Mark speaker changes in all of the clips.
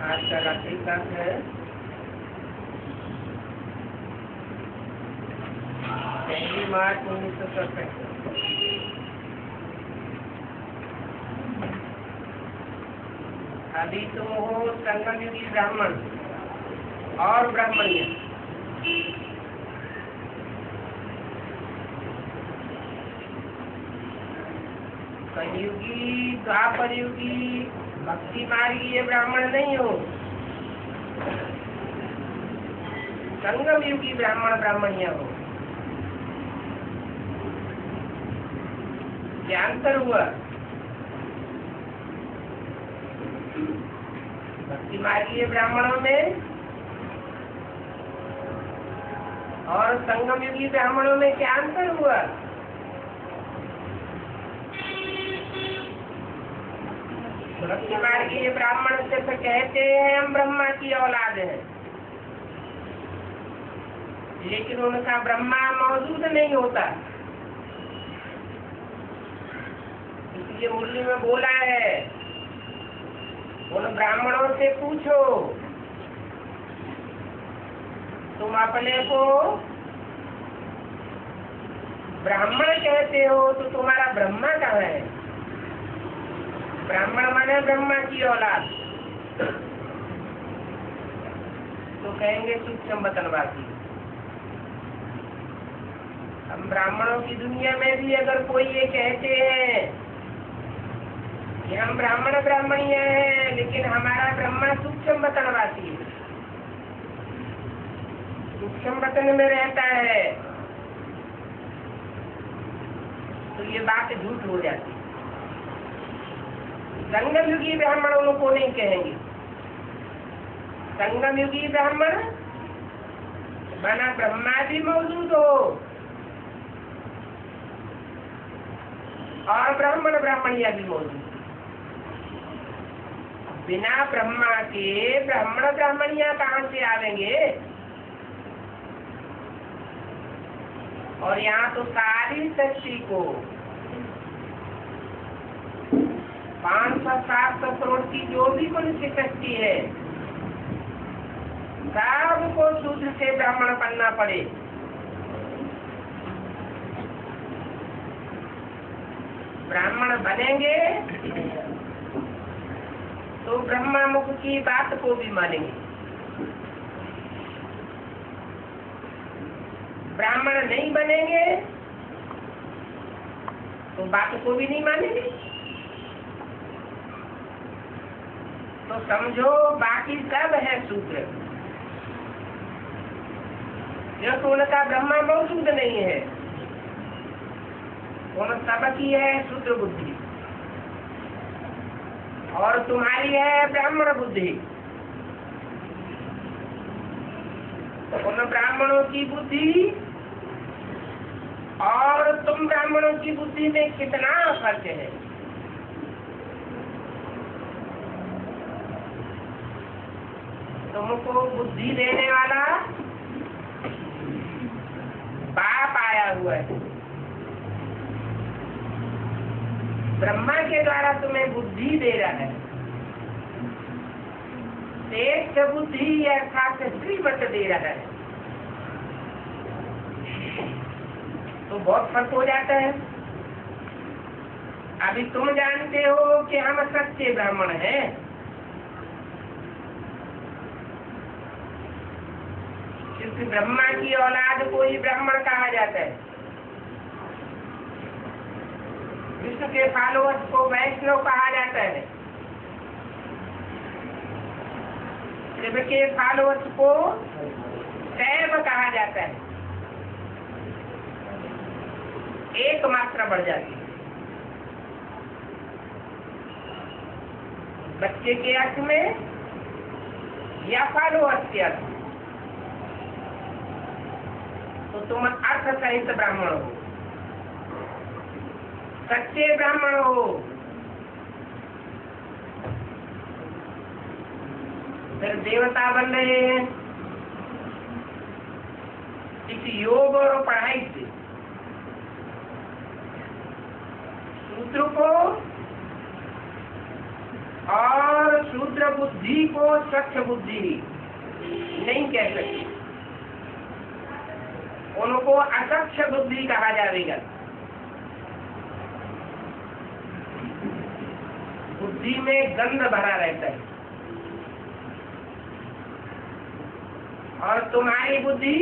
Speaker 1: आज का रात्रि का है 1 मार्च 1967। अभी तुम हो संगमयुगी ब्राह्मण और ब्राह्मणीय। कलयुगी द्वापर युगी भक्ति मार्गीय ब्राह्मण नहीं हो, संगम युगी ब्राह्मण ब्राह्मणीय हो। क्या अंतर हुआ? भक्ति मार्गीय ब्राह्मणों में और संगम युगी ब्राह्मणों में क्या अंतर हुआ? भक्ति मार्गीय ब्राह्मण सिर्फ कहते हैं हम ब्रह्मा की औलाद हैं, लेकिन उनका ब्रह्मा मौजूद नहीं होता। इसलिए मुरली में बोला है, उन ब्राह्मणों से पूछो तुम अपने को ब्राह्मण कहते हो तो तुम्हारा ब्रह्मा कहाँ है? ब्राह्मण माने ब्रह्मा की औलाद। तो कहेंगे सूक्ष्म वतनवासी। हम ब्राह्मणों की दुनिया में भी अगर कोई ये कहते हैं कि हम ब्राह्मण ब्राह्मणीय हैं, लेकिन हमारा ब्रह्मा सूक्ष्म वतनवासी है, सूक्ष्म वतन में रहता है, तो ये बात झूठ हो जाती है। संगम युगी ब्राह्मण उनको नहीं कहेंगे। संगम युगी ब्राह्मण माना ब्रह्मा भी मौजूद हो और ब्राह्मण ब्राह्मणिया भी मौजूद। बिना ब्रह्मा के ब्राह्मण ब्राह्मणिया कहाँ से आवेंगे? और यहाँ तो सारी सृष्टि को 500-700 करोड़ की जो भी मनुष्य सृष्टि है, सबको शूद्र से ब्राह्मण बनना पड़े। ब्राह्मण बनेंगे तो ब्रह्मा मुख की बात को भी मानेंगे। ब्राह्मण नहीं बनेंगे तो बात को भी नहीं मानेंगे। तो समझो बाकी सब है शूद्र, क्योंकि उनका ब्रह्मा मौजूद नहीं है। उन सबकी है शूद्र बुद्धि और तुम्हारी है ब्राह्मण बुद्धि। उन ब्राह्मणों की बुद्धि और तुम ब्राह्मणों की बुद्धि में कितना फर्क है? तुमको बुद्धि देने वाला बाप आया हुआ है। ब्रह्मा के द्वारा तुम्हें बुद्धि दे रहा है। श्रेष्ठ बुद्धि अर्थात श्रीमत दे रहा है। तो बहुत फर्क हो जाता है। अभी तुम जानते हो कि हम सच्चे ब्राह्मण हैं, क्योंकि ब्रह्मा की औलाद को ही ब्राह्मण कहा जाता है। विष्णु के फॉलोअर्स को वैष्णव कहा जाता है। शिव के फॉलोअर्स को शैव कहा जाता है। एक मात्रा बढ़ जाती है। बच्चे के अर्थ में या फॉलोअर्स के अर्थ में। तो तुम अर्थ सहित ब्राह्मण हो, सच्चे ब्राह्मण हो। फिर देवता बन रहे हैं इस योग और पढ़ाई से। शूद्र को और शूद्र बुद्धि को स्वच्छ बुद्धि नहीं कह सकते, उनको अस्वच्छ बुद्धि कहा जाएगा। बुद्धि में गंध भरा रहता है और तुम्हारी बुद्धि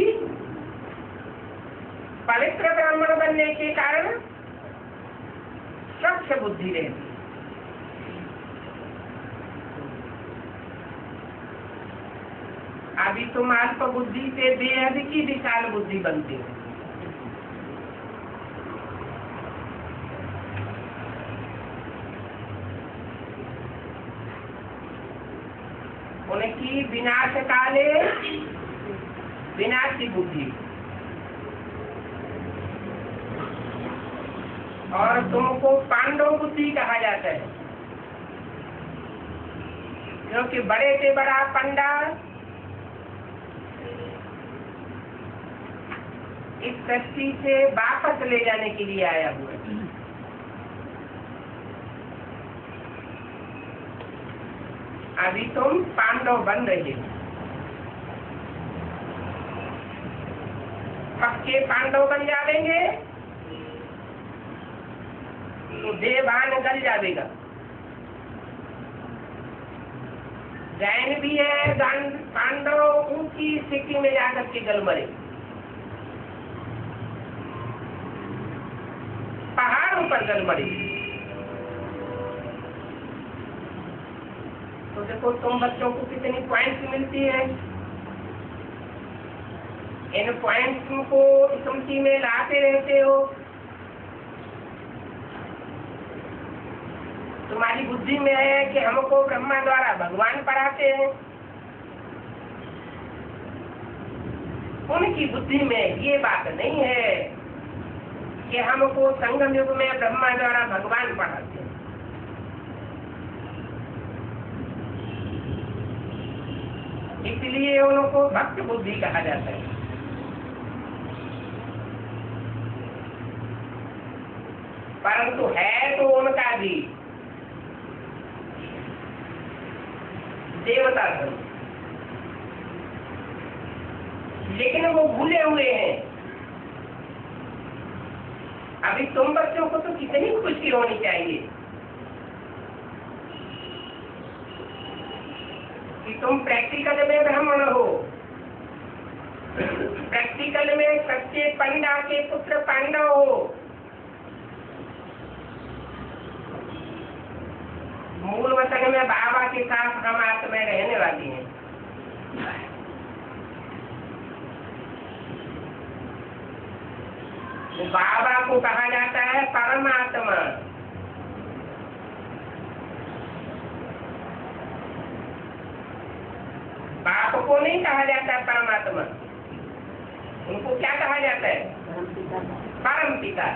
Speaker 1: पवित्र ब्राह्मण बनने के कारण स्वच्छ बुद्धि रहती। अभी तुम अल्प बुद्धि से बेहद की विशाल बुद्धि बनती हो। उनकी विनाश काले विनाशी बुद्धि और तुमको पांडव बुद्धि कहा जाता है, क्योंकि बड़े से बड़ा पंडा इस सृष्टि से वापस ले जाने के लिए आया हुआ है। अभी तुम पांडव बन रहे हो, पक्के पांडव बन जाएंगे तो देवान गल जाएगा। जैन भी है, पांडव ऊंची स्थिति में जाकर के गल मरे, पहाड़ों पर गल मरे। तो देखो तुम बच्चों को कितनी पॉइंट्स मिलती है, इन पॉइंट्स को स्मृति में लाते रहते हो। तुम्हारी बुद्धि में है कि हमको ब्रह्मा द्वारा भगवान पढ़ाते हैं, उनकी बुद्धि में ये बात नहीं है कि हमको संगम युग में ब्रह्मा द्वारा भगवान पढ़ाते हैं। इसलिए उनको भक्त बुद्धि कहा जाता है। परंतु है तो उनका भी देवता धर्म, लेकिन वो भूले हुए हैं। अभी तुम बच्चों को तो कितनी खुशी होनी चाहिए कि तुम प्रैक्टिकल में ब्राह्मण हो, प्रैक्टिकल में सच्चे पंडा के पुत्र पांडव हो। मूल वचन में बाबा के साथ हम आत्माएं रहने वाली हैं। बाबा को कहा जाता है परमात्मा। बाप को नहीं कहा जाता परमात्मा, उनको क्या कहा जाता है? परम पिता,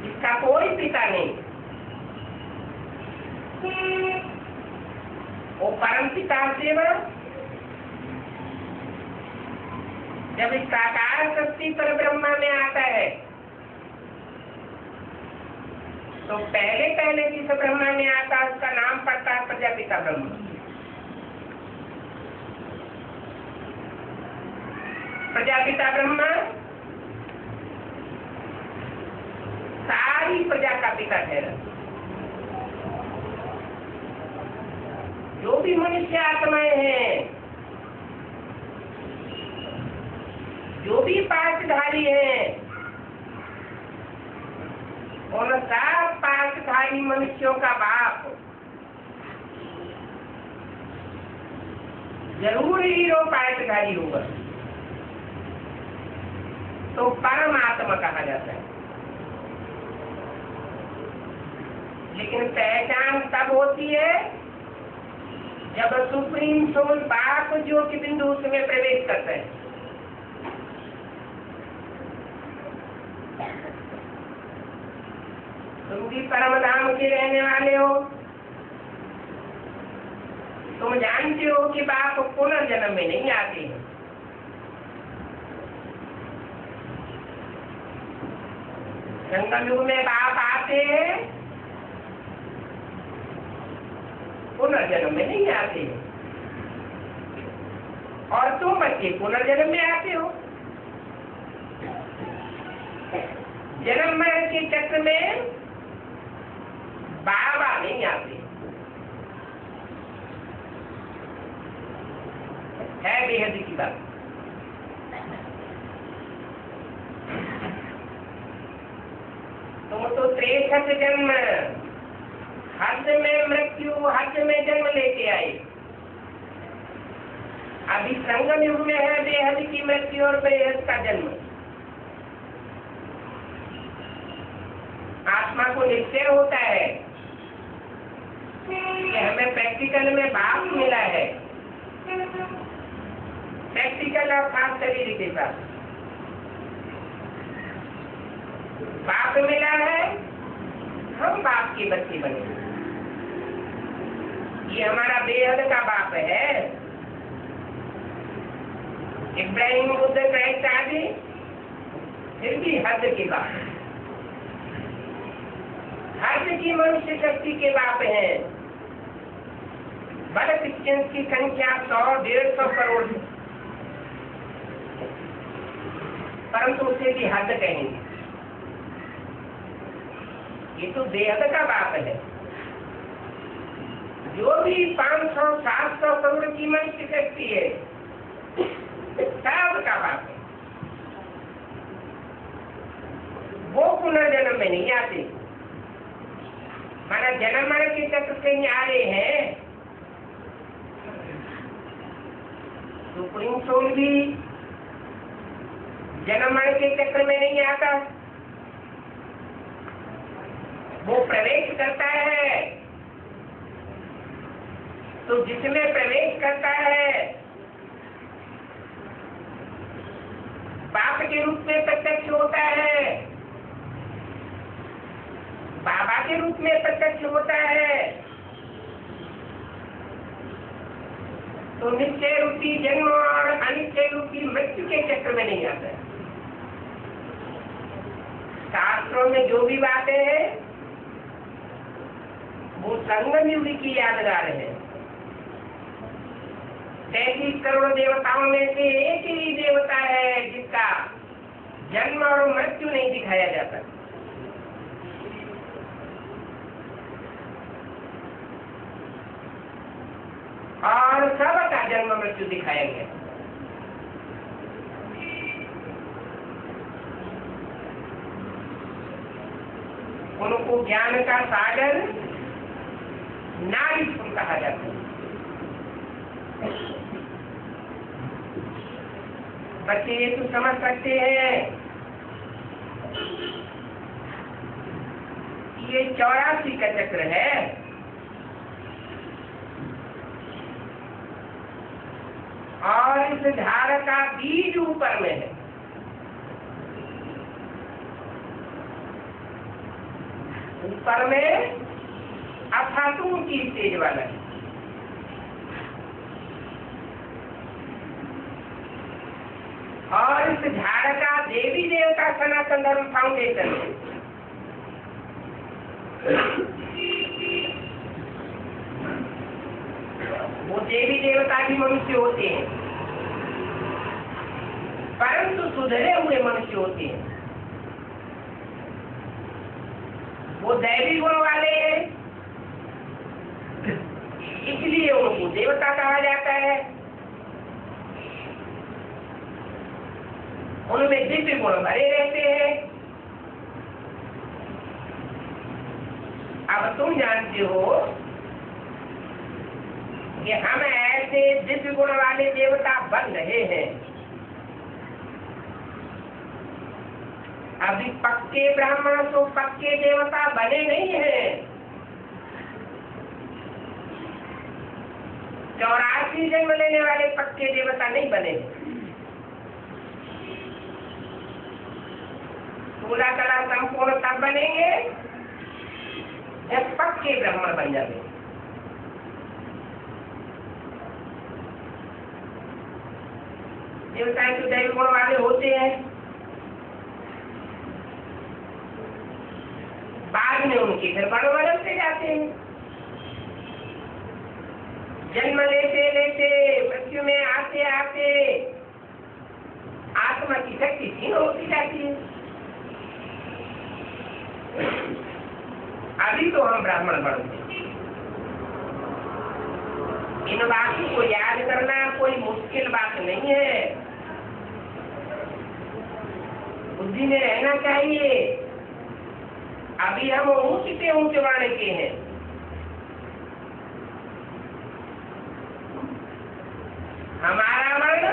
Speaker 1: इसका कोई पिता नहीं। वो परम पिता सेवा जब इस साकार शक्ति पर ब्रह्मा में आता है तो पहले जिस ब्रह्मा में आता है उसका नाम पड़ता है प्रजापिता ब्रह्मा। प्रजापिता ब्रह्मा सारी प्रजा का पिता ठहरा। जो भी मनुष्य आत्माएं हैं, जो भी पाठधारी हैं, उन सब पाठधारी मनुष्यों का बाप जरूर हीरो पाठधारी होगा, तो परमात्मा कहा जाता है। लेकिन पहचान तब होती है जब सुप्रीम सोल बाप ज्योति बिंदु उसमें प्रवेश करता है। तुम भी परम धाम के रहने वाले हो, तुम जानते हो कि बाप पुनर्जन्म में नहीं आते हैं। संगम युग में बाप आते हैं पुनर्जन्म में नहीं आते। और तुम बच्चे पुनर्जन्म में आते हो। जन्म मरण के चक्र में बाबा नहीं आते। है बेहद की बात। तुम तो 63 जन्म, हद में मृत्यु, हद में जन्म लेके आए। अभी संगम युग में है बेहद की मृत्यु और बेहद का जन्म। आत्मा को निश्चय होता है कि हमें प्रैक्टिकल में बाप मिला है, प्रैक्टिकल अर्थात शरीर के साथ बाप मिला है, हम बाप के बच्चे बने। ये हमारा बेहद का बाप है। इब्राहिम, बुद्ध, क्राइस्ट आदि फिर भी हद के बाप है। हद की मनुष्य शक्ति के बाप हैं। बड़े क्रिश्चियंस की संख्या 100-150 करोड़ है, परंतु उसे भी हद कहेंगे। ये तो बेहद का बाप है। जो भी 500-700 करोड़ की मनुष्य शक्ति है, सब का बाप है। वो पुनर्जन्म में नहीं आते। माना जन्म मरण के चक्र से ही आ रहे हैं। सुप्रीम सोल भी जन्म मरण के चक्र में नहीं आता। वो प्रवेश करता है, तो जिसमें प्रवेश करता है बाप के रूप में प्रत्यक्ष होता है, बाबा के रूप में प्रत्यक्ष होता है। तो निश्चय रूपी जन्म और अनिश्चय रूपी मृत्यु के चक्र में नहीं आता है। शास्त्रों में जो भी बातें हैं वो संगम युग की यादगार है। 33 करोड़ देवताओं में से एक ही देवता है जिसका जन्म और मृत्यु नहीं दिखाया जाता। और सबका जन्म मृत्यु दिखाया गया। उनको ज्ञान का सागर नारी कहा जाता है। बच्चे ये तो समझ सकते हैं, ये 84 का चक्र है। और इस धारा का बीज ऊपर में है। ऊपर में अथातु की स्टेज वाला है। और इस झाड़ का देवी देवता सनातन धर्म फाउंडेशन है। वो देवी देवता भी मनुष्य होते हैं, परंतु सुधरे हुए मनुष्य होते हैं। वो दैवी गुण वाले हैं, इसलिए उनको देवता कहा जाता है। उनमें दिव्य गुण भरे रहते हैं। अब तुम जानते हो कि हम ऐसे दिव्य गुण वाले देवता बन रहे हैं। अभी पक्के ब्राह्मण तो पक्के देवता बने नहीं हैं। 84 जन्म लेने वाले पक्के देवता नहीं बने। पूरा कला संपूर्ण तब बनेंगे जब पक्के ब्राह्मण बन जाते। देवताएं तो दैवी गुण वाले होते हैं, बाद में उनके फिर बड़े बदलते जाते हैं। जन्म लेते लेते मृत्यु में आते आते आत्मा की शक्ति क्षीण होती जाती है। अभी तो हम ब्राह्मण बनते। इन बातों को याद करना कोई मुश्किल बात नहीं है, बुद्धि में रहना चाहिए। अभी हम ऊंचे ऊंचे वर्ण के हैं, हमारा वर्ण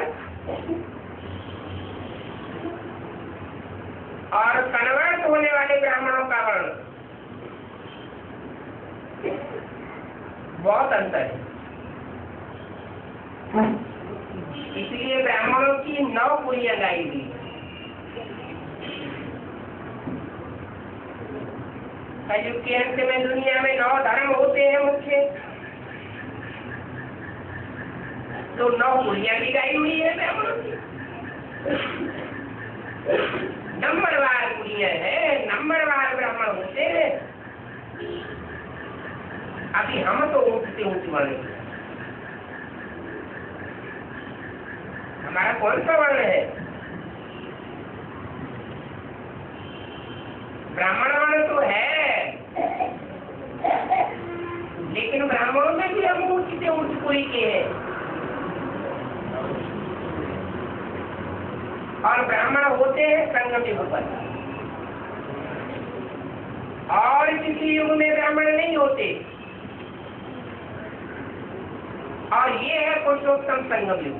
Speaker 1: और कन्वर्ट होने वाले ब्राह्मणों का वर्ण बहुत अंतर है। इसलिए ब्राह्मणों की 9 पुरियां गाई गई। कलयुग के अंत में दुनिया में 9 धर्म होते हैं मुख्य, तो 9 पुरियां भी गाई हुई है ब्राह्मणों की। नंबरवार पुरियां है, नंबरवार ब्राह्मण होते हैं। अभी हम तो ऊंचते ऊंचे वाले, हमारा कौन सा वर्ण है? ब्राह्मण वर्ण तो है, लेकिन ब्राह्मणों में भी हम ऊंचे ऊंचे पुरी के हैं। और ब्राह्मण होते हैं संगम युग पर, और किसी युग में ब्राह्मण नहीं होते। और ये है पुरुषोत्तम संगम युग।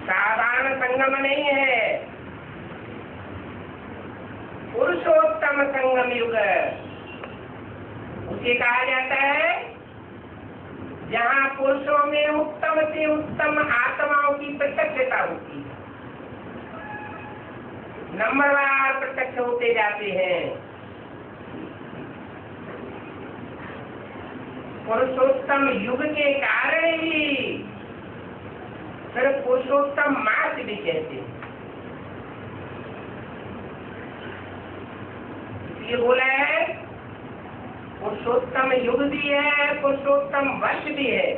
Speaker 1: साधारण संगम नहीं है, पुरुषोत्तम संगम युग उसे कहा जाता है जहाँ पुरुषों में उत्तम से उत्तम आत्माओं की प्रत्यक्षता होती है, नंबरवार प्रत्यक्ष होते जाते हैं। पुरुषोत्तम युग के कारण ही फिर पुरुषोत्तम मास भी कहते हैं। इसलिए बोला है पुरुषोत्तम युग भी है, पुरुषोत्तम वर्ष भी है,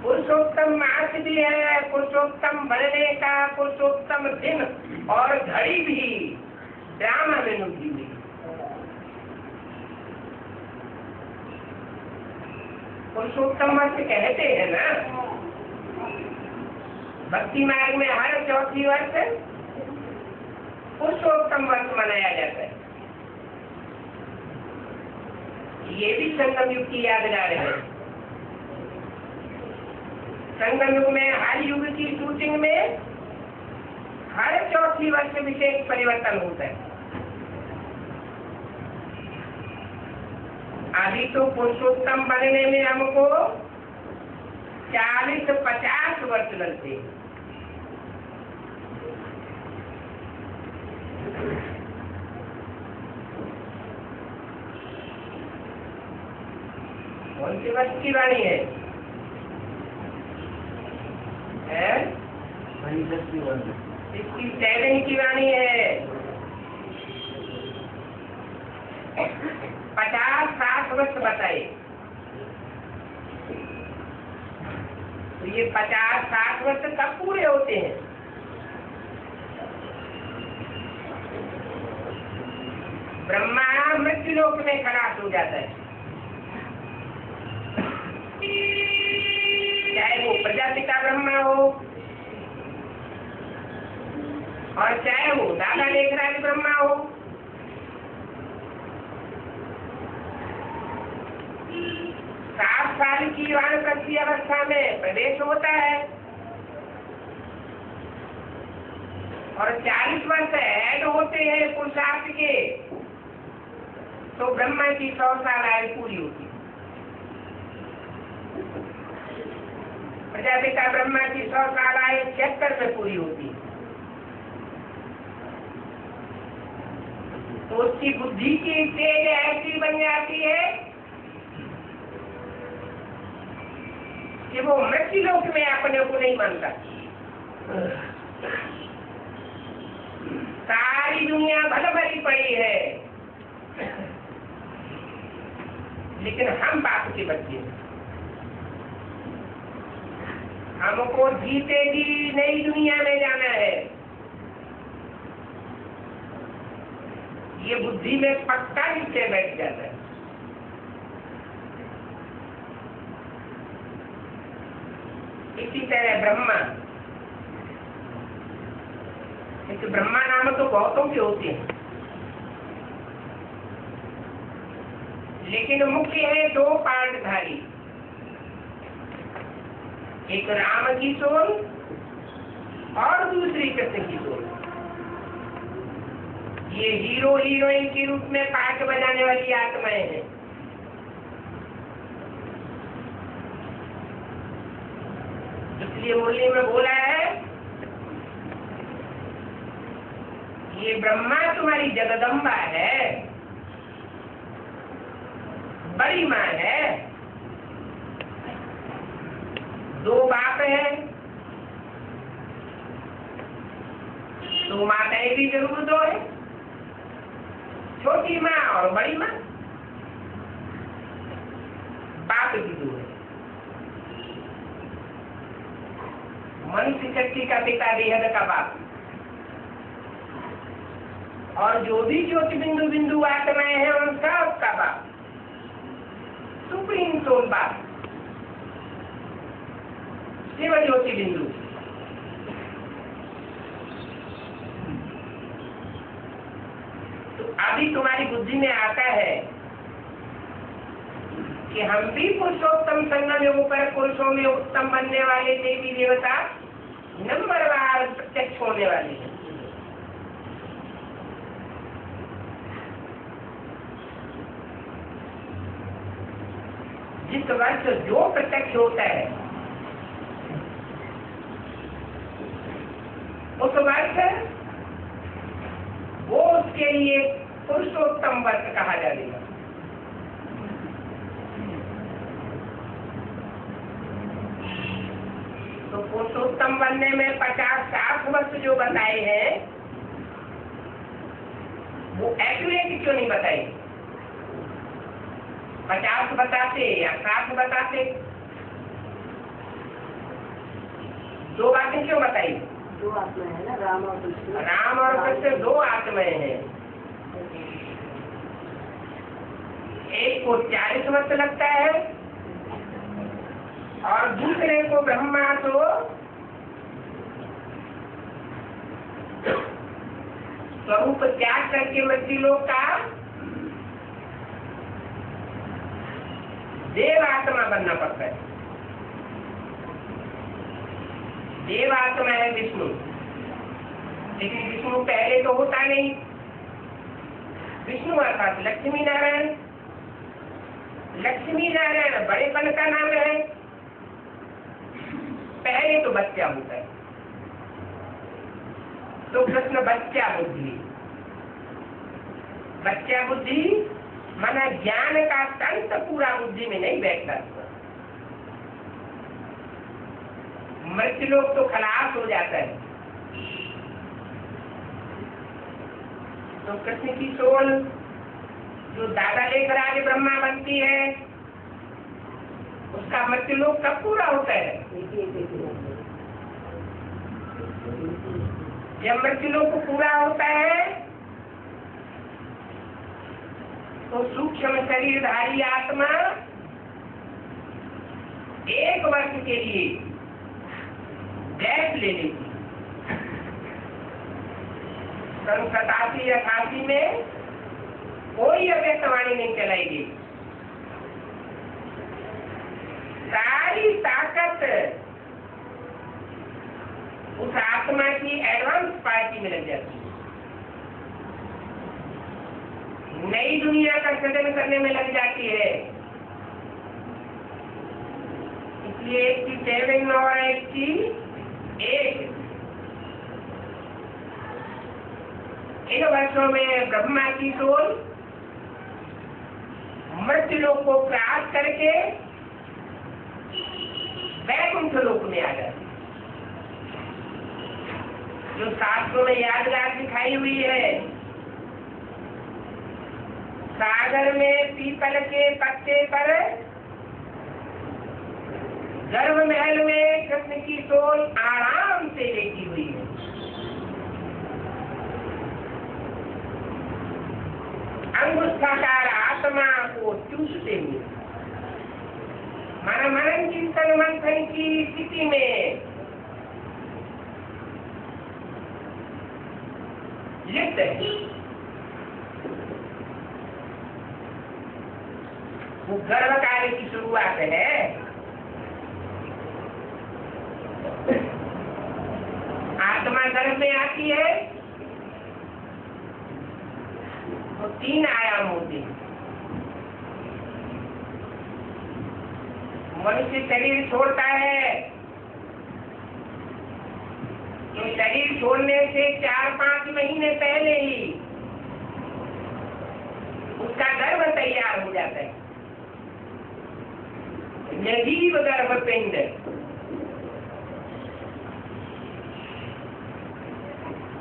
Speaker 1: पुरुषोत्तम मास भी है, पुरुषोत्तम बढ़ने का पुरुषोत्तम दिन और घड़ी भी ड्रामा में नुकी हुई। पुरुषोत्तम वर्ष कहते हैं ना, भक्ति मार्ग में हर चौथी वर्ष पुरुषोत्तम वर्ष मनाया जाता है। ये भी संगम युग की यादगार है। संगम युग में हर युग की शूटिंग में हर चौथी वर्ष विशेष परिवर्तन होता है। अभी तो पुरुषोत्तम बनने में हमको 40-50 वर्ष लगते हैं। कौन सी वर्ष की वाणी है? इसकी 7 की वाणी है। 50-60 वर्ष बताए, तो ये 50-60 वर्ष कब पूरे होते हैं? ब्रह्मा मृत्युलोक में खलास हो जाता है, चाहे वो प्रजापिता ब्रह्मा हो और चाहे वो दादा लेखराज ब्रह्मा हो। 7 साल की वानप्रस्थी अवस्था में प्रवेश होता है और 40 वर्ष ऐड होते हैं पुरुषार्थ के, तो ब्रह्मा की 100 साल आयु पूरी होती है। प्रजापिता ब्रह्मा की 100 साल आयु 76 में पूरी होती है। तो उसकी बुद्धि की तेज ऐसी बन जाती है कि वो मृत्युलोक में अपने को नहीं मानता। सारी दुनिया भल भरी पड़ी है, लेकिन हम बाप के बच्चे हैं। हमको जीते जी नई दुनिया में जाना है। ये बुद्धि में पक्का नीचे बैठ जाता है। इसी तरह ब्रह्मा, क्योंकि ब्रह्मा नाम तो बहुतों के होते हैं, लेकिन मुख्य है दो पार्टधारी, एक राम की सोल और दूसरी कृष्ण की सोल। ये हीरो हीरोइन के रूप में पार्ट बजाने वाली आत्माएं हैं। इसलिए मुरली में बोला है, ये ब्रह्मा तुम्हारी जगदम्बा है, बड़ी माँ है, दो बाप है, तो माताएं भी जरूर दो है, छोटी माँ और बड़ी माँ, बाप भी दो है। मनुष्य शक्ति का पिता बेहद का बाप, और जो भी ज्योति बिंदु बिंदु आत्माएं हैं उनका उसका बाप, सुप्रीम सोल बाप, शिव ज्योति बिंदु। तो अभी तुम्हारी बुद्धि में आता है कि हम भी पुरुषोत्तम संगम योग पर पुरुषों में उत्तम बनने वाले देवी देवता नंबरवार प्रत्यक्ष होने वाले हैं। जिस वर्ष जो प्रत्यक्ष होता है उस वर्ष वो उसके लिए पुरुषोत्तम वर्ष कहा जाएगा। तो पुरुषोत्तम बनने में 50-60 वर्ष जो बताए हैं वो एक्यूरेट क्यों नहीं बताए? 50 बताते या 60 बताते, दो बातें क्यों बताई?
Speaker 2: दो आत्माएं है ना, राम और कृष्ण।
Speaker 1: राम और कृष्ण दो आत्माएं हैं। एक को 40 वर्ष लगता है और दूसरे को ब्रह्मा तो स्वरूप त्याग करके मृत्यु लोक का देव आत्मा बनना पड़ता है। देव आत्मा है विष्णु, लेकिन विष्णु पहले तो होता नहीं। विष्णु अर्थात लक्ष्मी नारायण, लक्ष्मी नारायण बड़ेपन का नाम है। पहले तो बच्चा होता है, तो कृष्ण बच्चा बुद्धि। बच्चा बुद्धि माना ज्ञान का तंत्र पूरा बुद्धि में नहीं बैठता। मृत्यु लोग तो खलास हो जाता है। तो कृष्ण की सोल जो दादा लेकर आगे ब्रह्मा बनती है, उसका मृत्यु लोक कब पूरा होता है? जब मृत्यु लोक पूरा होता है तो सूक्ष्म शरीरधारी आत्मा 1 वर्ष के लिए गैप ले लेगी। 87-88 में कोई अव्यक्तवाणी नहीं चलाएगी। सारी ताकत उस आत्मा की एडवांस पार्टी में लग जाती है। नई दुनिया का सृजन करने में लग जाती है। इसलिए एक की 7 और एक की 8। इन वर्षों में ब्रह्मा की सोल मृत्यु लोक को प्राप्त करके वैकुंठ लोक में आ जाती है। जो शास्त्रों में यादगार दिखाई हुई है, सागर में पीपल के पत्ते पर गर्भ महल में कृष्ण की सोल आराम से लेटी हुई है। अंगुष्ठाकार आत्मा को चूसते हुए मनन चिंतन मंथन की स्थिति में लिप्त है। वो गर्भ कार्य की शुरुआत है। आत्मा गर्भ में आती है तो 3 आयाम होते हैं। मनुष्य शरीर छोड़ता है तो शरीर छोड़ने से 4-5 महीने पहले ही उसका गर्भ तैयार हो जाता है। निर्जीव गर्भपिंड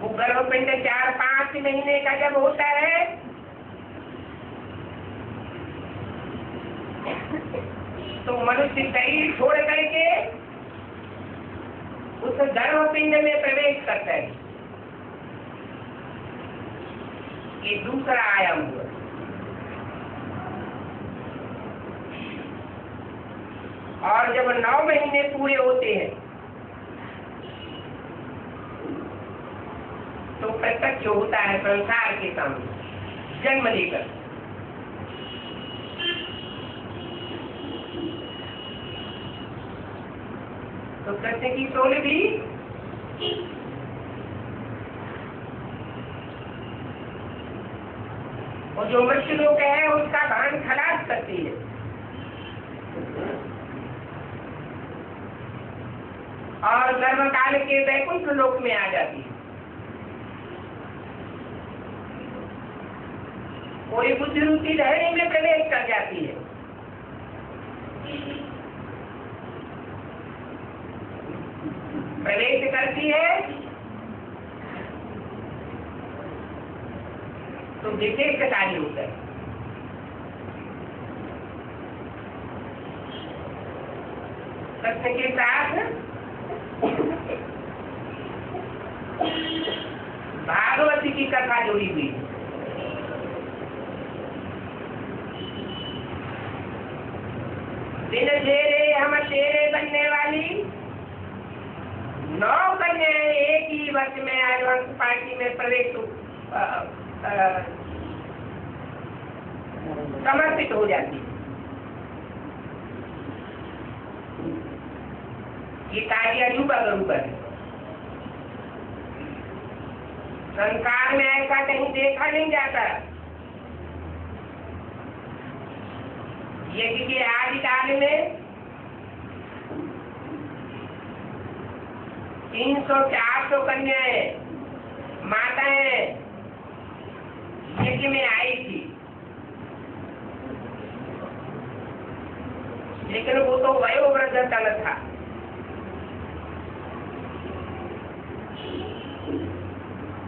Speaker 1: वो गर्भपिंड 4-5 महीने का जब होता है तो मनुष्य शरीर छोड़ करके उस गर्भपिंड में प्रवेश करता है। ये दूसरा आयाम हुआ। और जब 9 महीने पूरे होते हैं तो प्रत्यक्ष होता है संसार के सामने जन्म लेकर। तो कृष्ण की सोल भी और जो मृत्यु लोक है उसका भान खलास करती है। और गर्भकाल के वैकुंठ लोक में आ जाती है। कोई बुद्धि रूपी लहरी में प्रवेश कर जाती है। प्रवेश करती है तो विशेष कार्य होता है। कृष्ण के साथ भागवती की कथा जुड़ी हुई है। दिन तेरे हम तेरे बनने वाली 9 कन्याएं एक ही वर्ष में आयुवंश पार्टी में प्रवेश समर्पित हो जाती है। ये कार्य अजूबा गरूबा है। संसार में ऐसा कहीं देखा नहीं जाता। ये कि आदि काल में 300-400 कन्याएं माताएं यज्ञ में आई थी, लेकिन वो तो वयोवृद्ध तन था।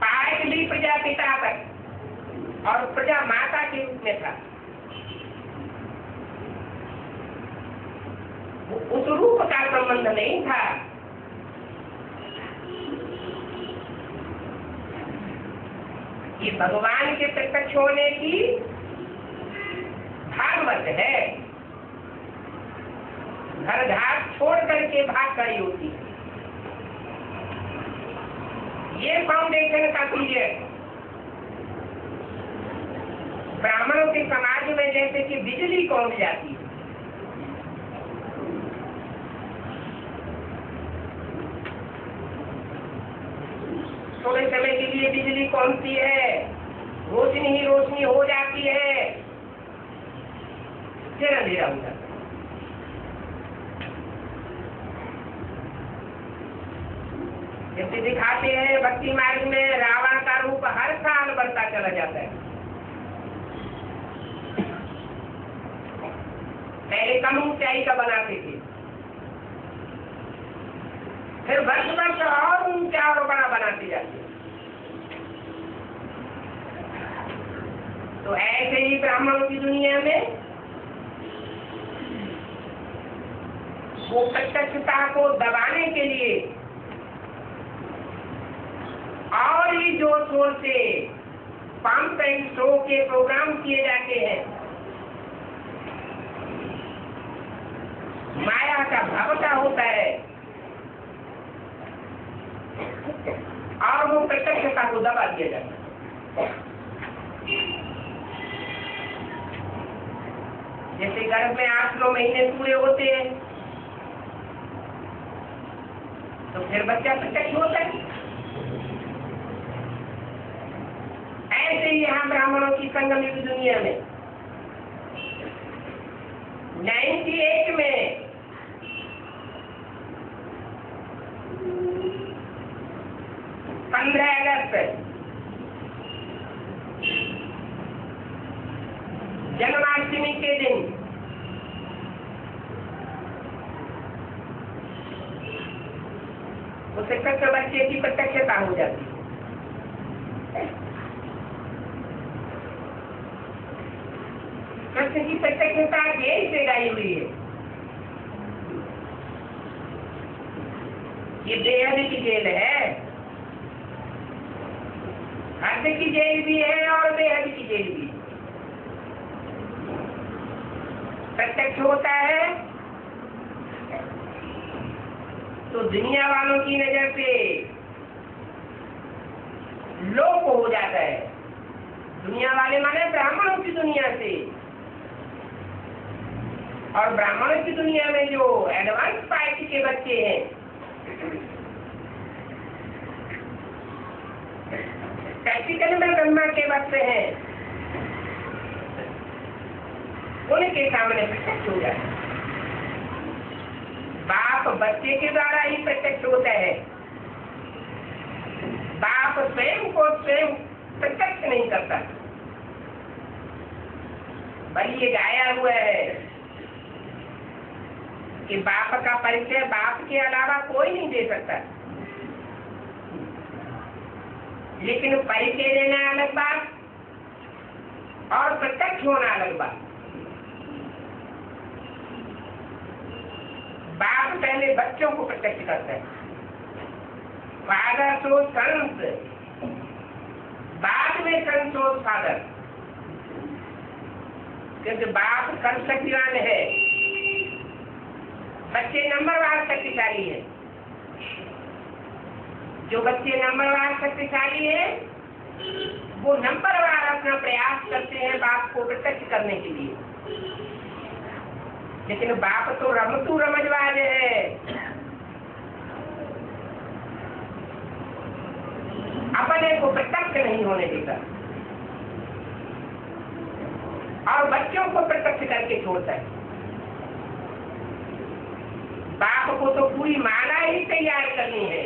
Speaker 1: पायक भी प्रजापिता तक और प्रजा माता के रूप में था। उस रूप का संबंध नहीं था। ये भगवान के प्रत्यक्ष होने की भागवत है। घर घाट छोड़ करके भाग खड़ी होती है। ये फाउंडेशन का पीरियड ब्राह्मणों के समाज में जैसे कि बिजली कौन जाती है। थोड़े समय के लिए बिजली कौन सी है, रोशनी ही रोशनी हो जाती है, फिर अंधेरा हो जाता है। जैसे दिखाते हैं भक्ति मार्ग में रावण का रूप हर साल बढ़ता चला जाता है। पहले कम ऊंचाई का बनाते थे, फिर वर्ष वर्ष और ऊंचा और बड़ा बनाते जाते। तो ऐसे ही ब्राह्मणों की दुनिया में वो प्रत्यक्षता को दबाने के लिए और ही जोर शोर से पंप एंड शो के प्रोग्राम किए जाते हैं। माया का भवता होता है और वो प्रत्यक्षता को दबा दिया जाता है। जैसे गर्भ में 8-9 महीने पूरे होते हैं तो फिर बच्चा प्रत्यक्ष होता है। ऐसे ही यहाँ ब्राह्मणों की संगम युग दुनिया में 98 में अगस्त जन्माष्टमी के दिन उसे कृष्ण बच्चे की प्रत्यक्षता हो जाती है। कृष्ण की प्रत्यक्षता जेल से गाई हुई है। ये बेहद की जेल है, हद की जेल भी है और बेहद की जेल भी है। प्रत्यक्ष होता है तो दुनिया वालों की नजर से लोप हो जाता है। दुनिया वाले माने ब्राह्मणों की दुनिया से। और ब्राह्मणों की दुनिया में जो एडवांस पार्टी के बच्चे हैं, प्रैक्टिकल में ब्रह्मा के बच्चे हैं, उनके सामने प्रत्यक्ष हो जाए। बाप बच्चे के द्वारा ही प्रत्यक्ष होता है। बाप स्वयं को स्वयं प्रत्यक्ष नहीं करता, बल्कि ये गाया हुआ है कि बाप का परिचय बाप के अलावा कोई नहीं दे सकता। लेकिन परिचय देना अलग बात और प्रत्यक्ष होना अलग बात। बाप पहले बच्चों को प्रत्यक्ष करता है। फादर शोज सन्स, बाद में सन शोज फादर, क्योंकि बाप सर्वशक्तिवान है, बच्चे नंबरवार शक्तिशाली है। जो बच्चे नंबरवार शक्तिशाली है वो नंबरवार अपना प्रयास करते हैं बाप को प्रत्यक्ष करने के लिए। लेकिन बाप तो रमतू रमजवाज है, अपने को प्रत्यक्ष नहीं होने देता और बच्चों को प्रत्यक्ष करके छोड़ता है। बाप को तो पूरी माला ही तैयार करनी है।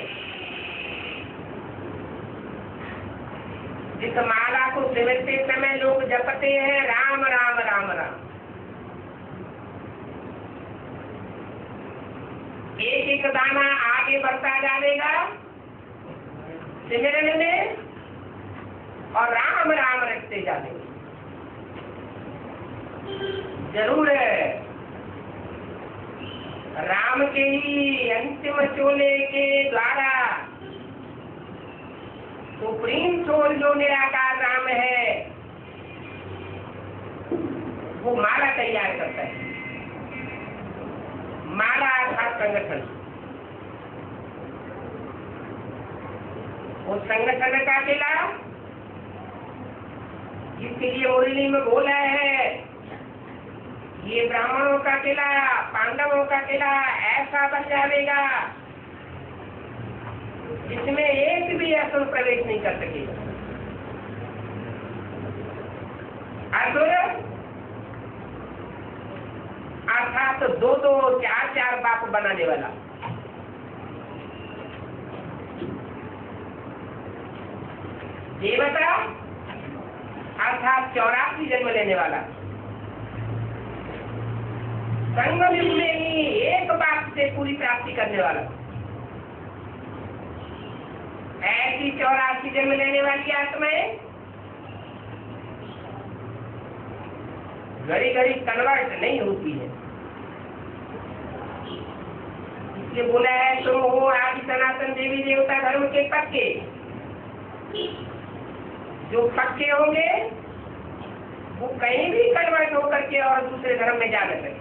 Speaker 1: जिस माला को सिमरते समय लोग जपते हैं राम राम राम राम, एक एक दाना आगे बढ़ता जाएगा सिमरन में और राम राम रखते जाएंगे। जरूर है राम के ही अंतिम चोले के द्वारा सुप्रीम सोल जो निराकार राम है वो माला तैयार करता है। माला अर्थात संगठन। उस संगठन का किला जिसके लिए मुरली में बोला है ये ब्राह्मणों का किला, पांडवों का किला ऐसा बन जाएगा जिसमें एक भी असुर प्रवेश नहीं कर सकेगा। असुर अर्थात 2-2, 4-4 बाप बनाने वाला। देवता अर्थात 84 जन्म लेने वाला। संगम युग में ही एक बाप से पूरी प्राप्ति करने वाला। ऐसी 84 जन्म लेने वाली आत्माएं घड़ी घड़ी कन्वर्ट नहीं होती है। इसलिए बोला है तुम हो आदि सनातन देवी देवता धर्म के पक्के। जो पक्के होंगे वो कहीं भी कन्वर्ट होकर के और दूसरे धर्म में जा सके।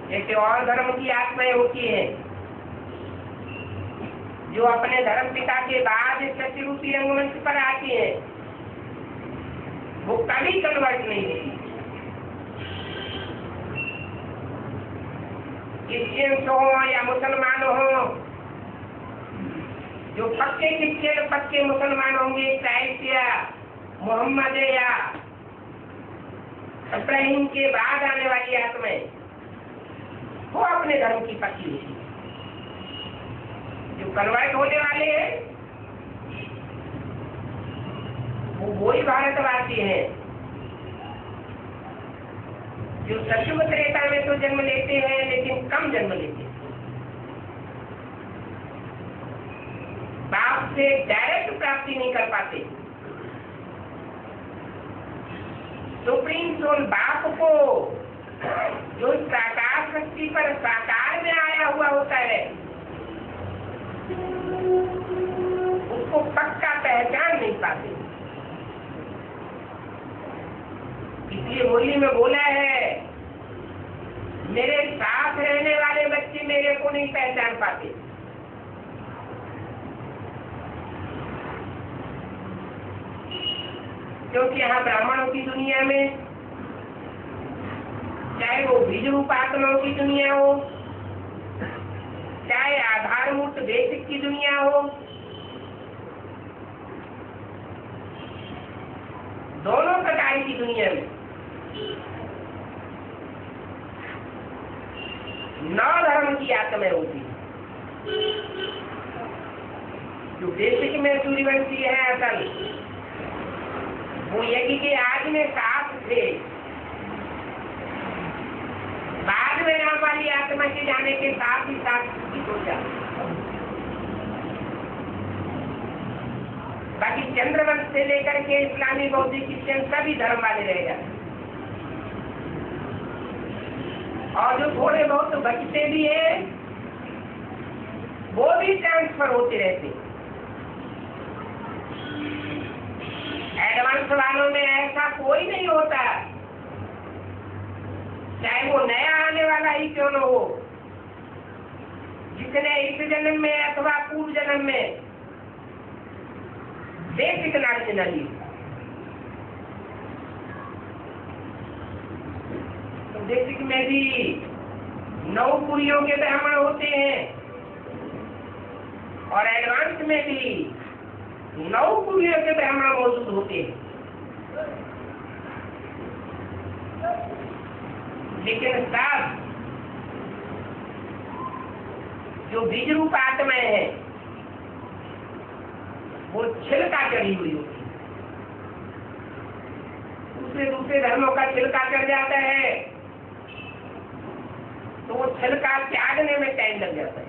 Speaker 1: जैसे और धर्म की आत्माएं होती है जो अपने धर्म पिता के बाद सत्य रूपी रंगमंच पर आती है, वो कभी कन्वर्ट नहीं होती। क्रिश्चियंस हो या मुसलमान हो, जो पक्के क्रिश्चियन पक्के मुसलमान होंगे, क्राइस्ट या मोहम्मद या इब्राहिम के बाद आने वाली आत्माएं, वो अपने धर्म की पक्की होती है। जो कन्वर्ट होने वाले हैं वो ही भारतवासी हैं जो सतयुग त्रेता में तो जन्म लेते हैं लेकिन कम जन्म लेते हैं। बाप से डायरेक्ट प्राप्ति नहीं कर पाते। सुप्रीम सोल बाप को जो साकार शक्ति पर साकार में आया हुआ होता है उसको पक्का पहचान नहीं पाते। इसलिए मुरली में बोला है मेरे साथ रहने वाले बच्चे मेरे को नहीं पहचान पाते। क्योंकि यहाँ ब्राह्मणों की दुनिया में, चाहे वो बीज रूप आत्माओं की दुनिया हो, चाहे आधारभूत बेसिक की दुनिया हो, दोनों प्रकार की दुनिया में 9 धर्म की आत्माएं होती है। जो बेसिक में सूर्यवंशी है असल, वो यज्ञ के आज में 7 थे। बाद में यहाँ वाली आत्मा के जाने के साथ ही साथ सोचा। बाकी चंद्रवंश से लेकर के इस्लामी बौद्धिक क्रिश्चियन सभी धर्म वाले रह जाते। और जो थोड़े बहुत बचते भी है वो भी ट्रांसफर होते रहते। एडवांस वालों में ऐसा कोई नहीं होता, चाहे वो नया आने वाला ही क्यों न हो, जिसने इस जन्म में अथवा पूर्व जन्म में बेसिक नॉलेज न ली। तो बेसिक में भी 9 पुरियों के ब्राह्मण होते हैं और एडवांस में भी 9 पुरियों के ब्राह्मण मौजूद होते हैं। लेकिन सब जो बीज रूप आत्माएं हैं वो छिलका चढ़ी हुई होती है। दूसरे धर्मों का छिलका चढ़ जाता है तो वो छिलका त्यागने में टाइम लग जाता है।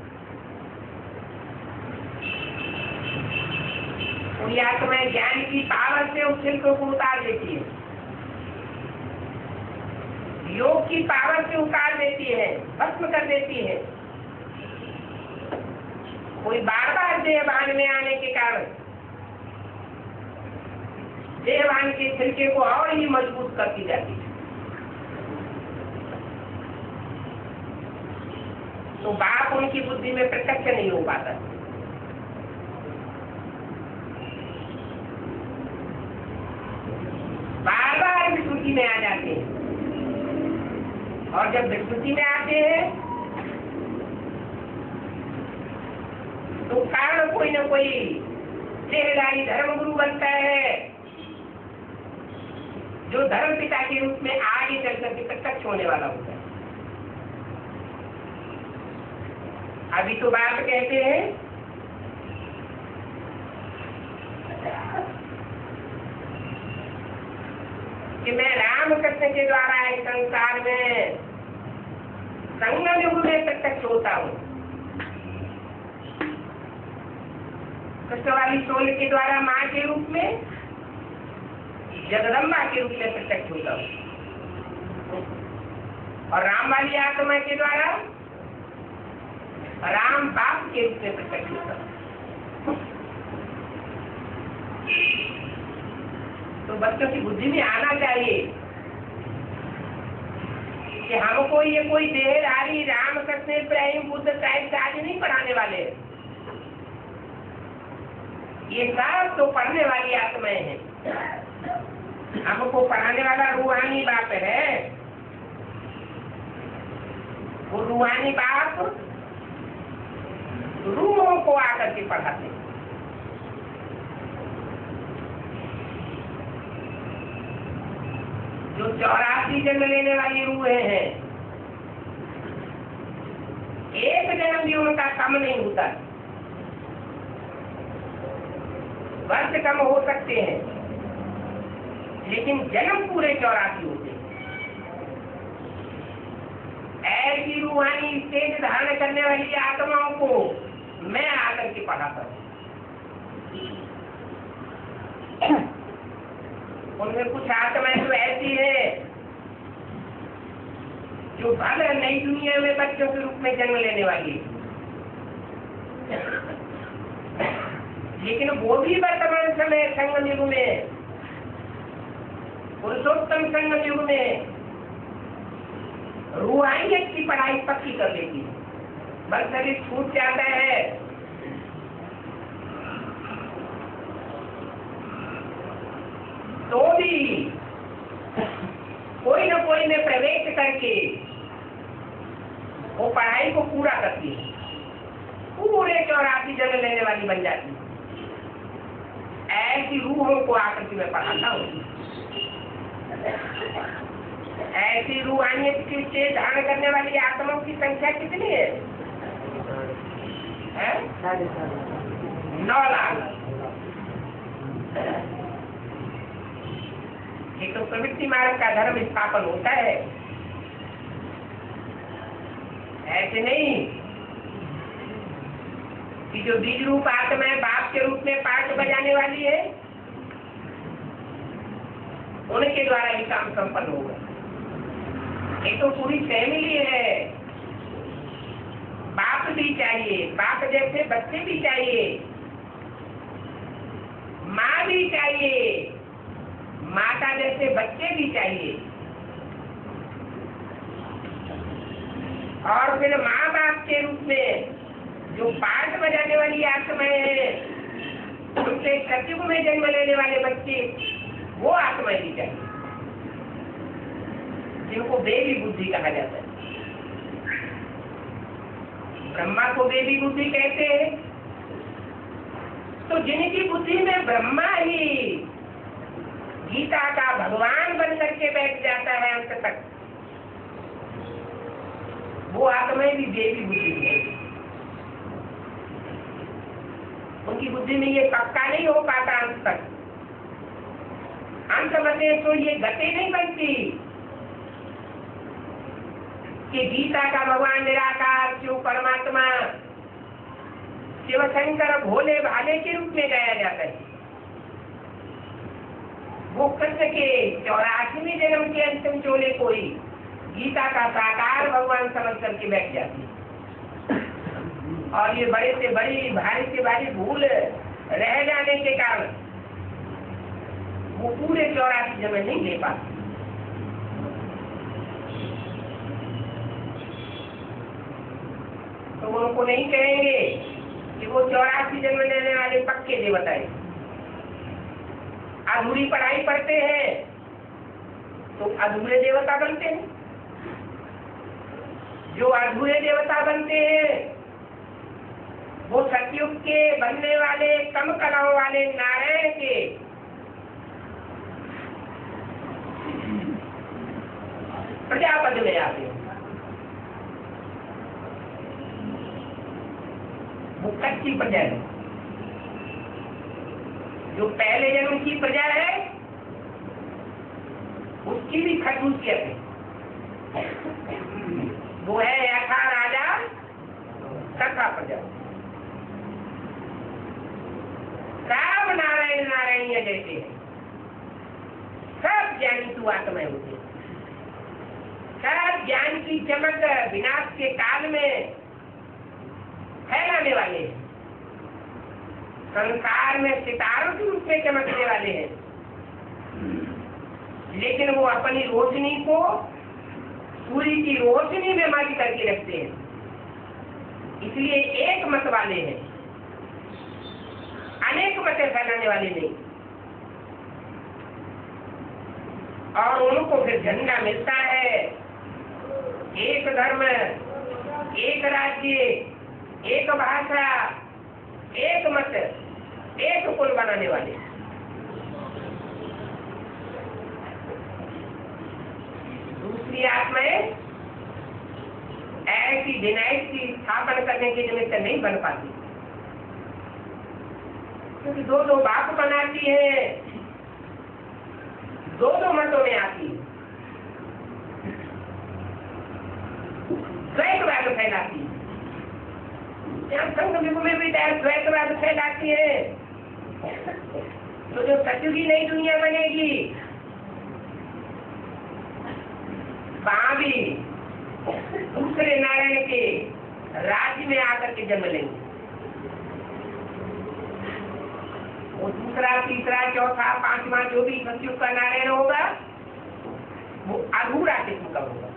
Speaker 1: और या तो मैं ज्ञान की पावर से उस छिलकों को उतार देती है, योग की पावर से उतार देती है, भस्म कर देती है। कोई बार बार देहभान में आने के कारण देहभान के छिलके को और ही मजबूत करती जाती है। तो बाप उनकी बुद्धि में प्रत्यक्ष नहीं हो पाता। बार बार विस्मृति में आ जाते हैं और जब विस्मृति में आते हैं तो कारण कोई न कोई देहधारी धर्मगुरु बनता है जो धर्म पिता के रूप में आगे चल करके प्रत्यक्ष होने वाला होता है। अभी तो बात कहते हैं कि मैं रामकृष्ण के द्वारा इस संसार में संगम युग में प्रत्यक्ष होता हूँ। कृष्ण वाली सोल के द्वारा माँ के रूप में जगदम्बा के रूप में प्रत्यक्ष होता हूँ, और राम वाली आत्मा के द्वारा राम बाप के रूप में प्रत्यक्ष होता हूँ। तो बच्चों की बुद्धि में आना चाहिए कि हमको ये कोई देहधारी राम कृष्ण इब्राहिम बुद्ध टाइप से आज नहीं पढ़ाने वाले, ये सब तो पढ़ने वाली आत्माएं हैं। हमको पढ़ाने वाला रूहानी बाप है। वो रूहानी बाप रूहों को आकर के पढ़ाते हैं। जो 84 जन्म लेने वाली रूहें हैं, एक जन्म भी उनका कम नहीं होता। वर्ष कम हो सकते हैं, लेकिन जन्म पूरे 84 होते हैं। ऐसी रूहानी स्टेज धारण करने वाली आत्माओं को मैं आकर के पढ़ाता हूँ। उनमें कुछ आत्माएं तो ऐसी है जो भले नई दुनिया में बच्चों के रूप में जन्म लेने वाली है, लेकिन वो भी वर्तमान समय संगम युग में, पुरुषोत्तम संगम युग में रूहानियत की पढ़ाई पक्की कर लेती है। बस शरीर छूट जाता है तो भी कोई न कोई में प्रवेश करके वो पढ़ाई को पूरा करती है, पूरे 84 जन्म लेने वाली बन जाती है। ऐसी रूहों को आकर के मैं पढ़ाता हूँ। ऐसी रूहानियत की स्टेज धारण करने वाली आत्माओं की संख्या कितनी है? 9 लाख। ये तो प्रवृत्ति मार्ग का धर्म स्थापन होता है, ऐसे नहीं कि जो बीज रूप आत्मा बाप के रूप में पाठ बजाने वाली है उनके द्वारा ही काम संपन्न होगा। ये तो पूरी फैमिली है। बाप भी चाहिए, बाप जैसे बच्चे भी चाहिए, माँ भी चाहिए, माता जैसे बच्चे भी चाहिए, और फिर माँ बाप के रूप में जो पाठ बजाने वाली आत्माएं हैं, उनसे सतयुग में जन्म लेने वाले बच्चे, वो आत्माएं भी चाहिए, जिनको बेबी बुद्धि कहा जाता है। ब्रह्मा को बेबी बुद्धि कहते हैं। तो जिनकी बुद्धि में ब्रह्मा ही गीता का भगवान बन करके बैठ जाता है अंत तक, वो आत्माएं भी बेबी बुद्धि है। उनकी बुद्धि में ये पक्का नहीं हो पाता अंत तक। अंत में तो ये गति नहीं बनती कि गीता का भगवान निराकार शिव परमात्मा शिव शंकर भोले भाले के रूप में गाया जाता है। वो कृष्ण के 84वें जन्म के अंतिम चोले को ही गीता का साकार भगवान समझ करके बैठ जाती है। और ये बड़े से बड़ी भारी से भारी भूल रह जाने के कारण वो पूरे 84 जन्म नहीं ले पाते। तो वो उनको नहीं कहेंगे कि वो 84 जन्म लेने वाले पक्के देवता है। अधूरी पढ़ाई पढ़ते हैं तो अधूरे देवता बनते हैं। जो अधूरे देवता बनते हैं वो सतयुग के बनने वाले कम कलाओं वाले नारायण के प्रजापति में आते हैं। वो कच्ची प्रजा है। जो पहले जन्म की प्रजा है उसकी भी खसूसियत है। वो है यथा राजा तथा प्रजा। सब नारायण नारायण जैसे है। ज्ञानी तू आत्मा होते। सब ज्ञान की चमक विनाश के काल में फैलाने वाले हैं, संसार में सितारों के रूप में चमकने वाले हैं, लेकिन वो अपनी रोशनी को सूर्य की रोशनी में मर्ज करके रखते हैं, इसलिए एक मत वाले हैं, अनेक मतें फैलाने वाले नहीं। और उनको फिर झंडा मिलता है, एक धर्म, एक राज्य, एक भाषा, एक मत, एक कुल बनाने वाले। दूसरी आत्माएं ऐसी डिनाइट स्थापना करने के निमित्त नहीं बन पाती, क्योंकि दो दो बाप बनाती है, दो दो मतों में आती है, द्वैतवाद फैलाती है। यहाँ संघ में भी द्वैतवाद फैलाती है, तो जो सतयुगी नई दुनिया बनेगी वहां भी दूसरे नारायण के राज्य में आकर के जन्म लेंगे। वो दूसरा, तीसरा, चौथा, पांचवा जो भी सतयुग का नारायण होगा वो अधूरा किस्म का होगा।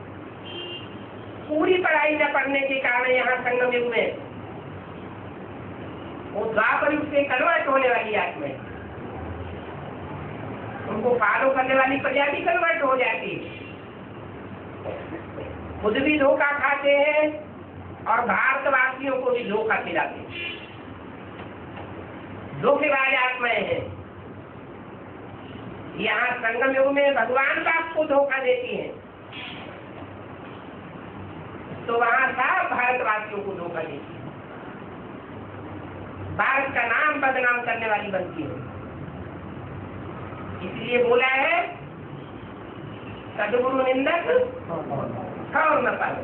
Speaker 1: पूरी पढ़ाई न पढ़ने के कारण यहाँ संगम युग में वो द्वापर युग से कन्वर्ट होने वाली आत्मा है, उनको फॉलो करने वाली प्रजा भी कन्वर्ट हो जाती है, खुद भी धोखा खाते हैं और भारतवासियों को भी धोखा खिलाते हैं। धोखेबाज आत्माएं हैं। यहाँ संगम युग में भगवान बाप को धोखा देती हैं, तो वहां सब भारतवासियों को धोखा देती है, भारत का नाम बदनाम करने वाली बनती है। इसलिए बोला है सदगुरु निंदक और न पालो।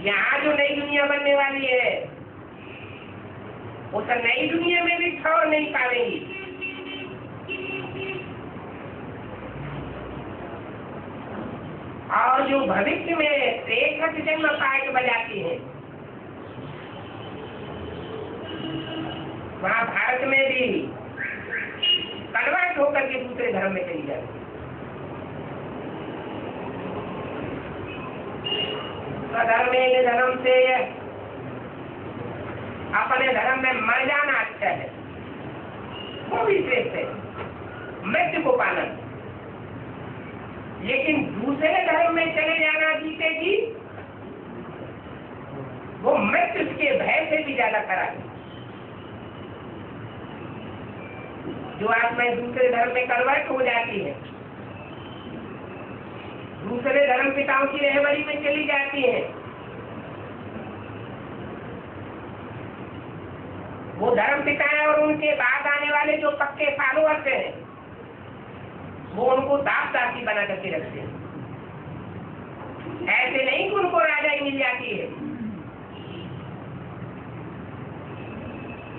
Speaker 1: यहाँ जो नई दुनिया बनने वाली है उस नई दुनिया में भी ठौर नहीं पावेंगी। और जो भविष्य में श्रेष्ठ जन्म पाठ बजाती है वहाँ भारत में भी कन्वर्ट होकर के दूसरे धर्म में चली जाती है। स्वधर्म धर्म से अपने धर्म में मर जाना अच्छा है, वो भी श्रेष्ठ है, मृत्यु को पाना। लेकिन दूसरे धर्म में चले जाना जीते जी वो मृत्यु के भय से भी ज्यादा खराब है। जो आत्माएं दूसरे धर्म में कन्वर्ट हो जाती है, दूसरे धर्म पिताओं की रहबरी में चली जाती है, वो धर्म पिताएं और उनके बाद आने वाले जो पक्के फॉलोअर्स हैं वो उनको दास दासी बना करके रखते हैं। ऐसे नहीं कि उनको राजाई मिल जाती है।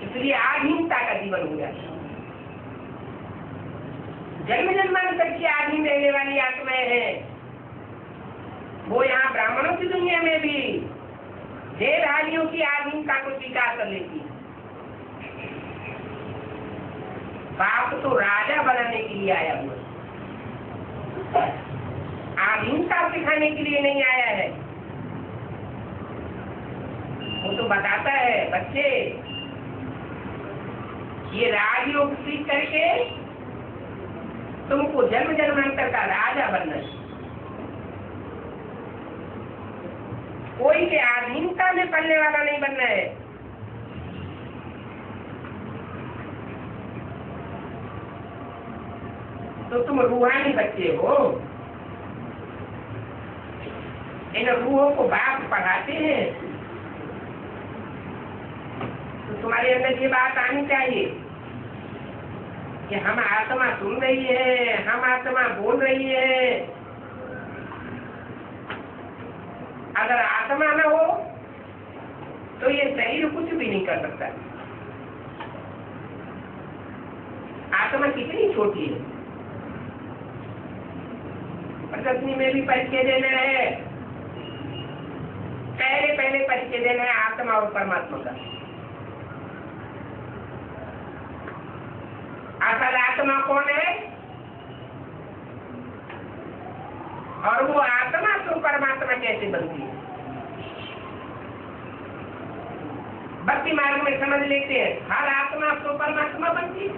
Speaker 1: इसलिए आधीनता का जीवन हो जाता है। जन्म जन्मांतर की आधीन रहने वाली आत्माएं हैं, वो यहाँ ब्राह्मणों की दुनिया में भी देवधारियों की आधीनता को स्वीकार कर लेती है। बाप तो राजा बनाने के लिए आया हुआ, आधीनता सिखाने के लिए नहीं आया है। वो तो बताता है बच्चे ये राजयोग सीख करके तुमको जन्म जन्मांतर का राजा बनना है। कोई के आधीनता में पलने वाला नहीं बनना है। तो तुम रूहानी बच्चे हो, इन रूहों को बाप पढ़ाते हैं, तो तुम्हारे अंदर ये बात आनी चाहिए कि हम आत्मा सुन रही है, हम आत्मा बोल रही है। अगर आत्मा न हो तो ये शरीर कुछ भी नहीं कर सकता। आत्मा कितनी छोटी है। प्रदर्शनी में भी परिचय देना है, पहले परिचय देना है आत्मा और परमात्मा का। असल आत्मा कौन है और वो आत्मा तो परमात्मा कैसे बनती है। भक्ति मार्ग में समझ लेते हैं हर आत्मा तो परमात्मा बनती है,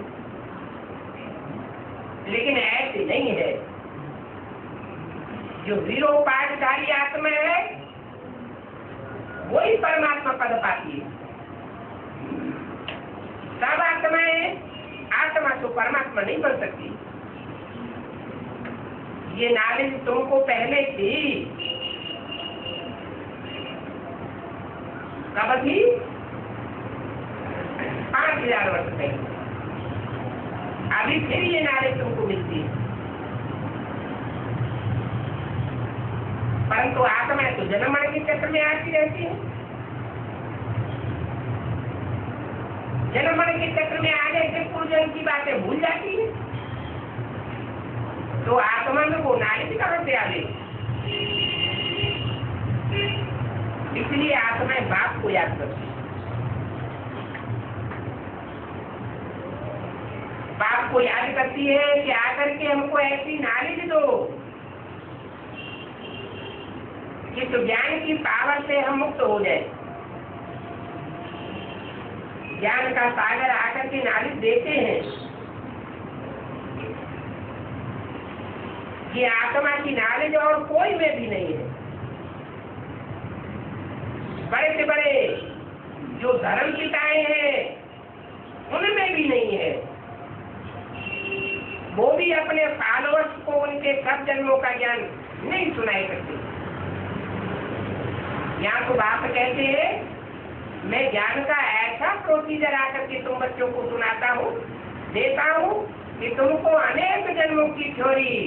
Speaker 1: लेकिन ऐसे नहीं है। जो विरोपाधारी आत्मा है वही परमात्मा पद पाती है। सब आत्माएं आत्मा तो परमात्मा नहीं बन सकती। ये नॉलेज तुमको पहले थी, कब थी? 5000 वर्ष पहले। अभी फिर ये नॉलेज तुमको मिलती है, परंतु आत्मा तो जन्म मरण के चक्र में आती रहती है। जन्म मरण के चक्र में आ जाए पूर्व जन्म की बातें भूल जाती है, तो आत्मा में वो नॉलेज कहां से आ गई? इसलिए आत्मा बाप को याद करती है। बाप को याद करती है कि आकर के हमको ऐसी नॉलेज दो कि तो ज्ञान की पावर से हम मुक्त हो जाए। ज्ञान का सागर आकर के नॉलेज देते हैं कि आत्मा की नॉलेज और कोई में भी नहीं है। बड़े से बड़े जो धर्म पिताएं हैं उनमें भी नहीं है। वो भी अपने फॉलोअर्स को उनके सब जन्मों का ज्ञान नहीं सुनाई सकते। यहाँ तो बात कहते हैं मैं ज्ञान का ऐसा प्रोसीजर आकर के तुम बच्चों को सुनाता हूँ, देता हूँ कि तुमको अनेक जन्मों की थ्योरी,